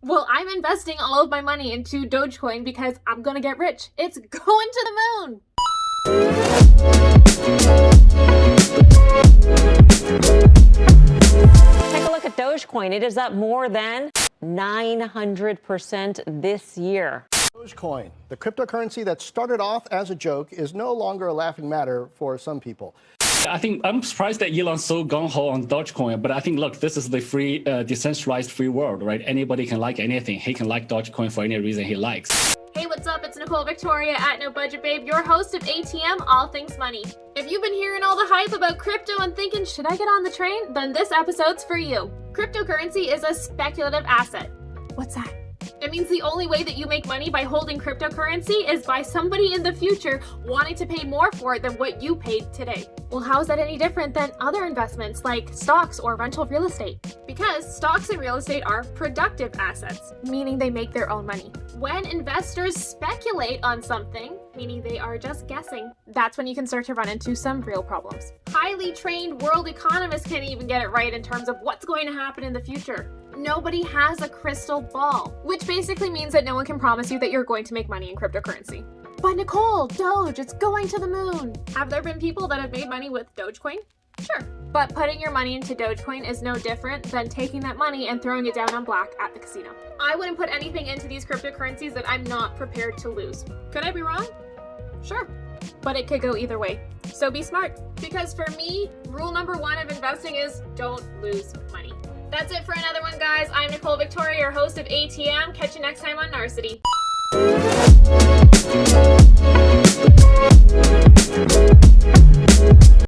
Well, I'm investing all of my money into Dogecoin because I'm gonna get rich. It's going to the moon. Take a look at Dogecoin. It is up more than 900% this year. Dogecoin, the cryptocurrency that started off as a joke, is no longer a laughing matter for some people. I think I'm surprised that Elon's so gung-ho on Dogecoin, but I think, look, this is the free, decentralized free world, right? Anybody can like anything. He can like Dogecoin for any reason he likes. Hey, what's up? It's Nicole Victoria at No Budget Babe, your host of ATM, All Things Money. If you've been hearing all the hype about crypto and thinking, should I get on the train? Then this episode's for you. Cryptocurrency is a speculative asset. What's that? It means the only way that you make money by holding cryptocurrency is by somebody in the future wanting to pay more for it than what you paid today. Well, how is that any different than other investments like stocks or rental real estate? Because stocks and real estate are productive assets, meaning they make their own money. When investors speculate on something, meaning they are just guessing, that's when you can start to run into some real problems. Highly trained world economists can't even get it right in terms of what's going to happen in the future. Nobody has a crystal ball, which basically means that no one can promise you that you're going to make money in cryptocurrency. But Nicole, Doge, it's going to the moon. Have there been people that have made money with Dogecoin? Sure. But putting your money into Dogecoin is no different than taking that money and throwing it down on black at the casino. I wouldn't put anything into these cryptocurrencies that I'm not prepared to lose. Could I be wrong? Sure. But it could go either way. So be smart. Because for me, rule number one of investing is don't lose money. That's it for another one, guys. I'm Nicole Victoria, your host of ATM. Catch you next time on Narcity.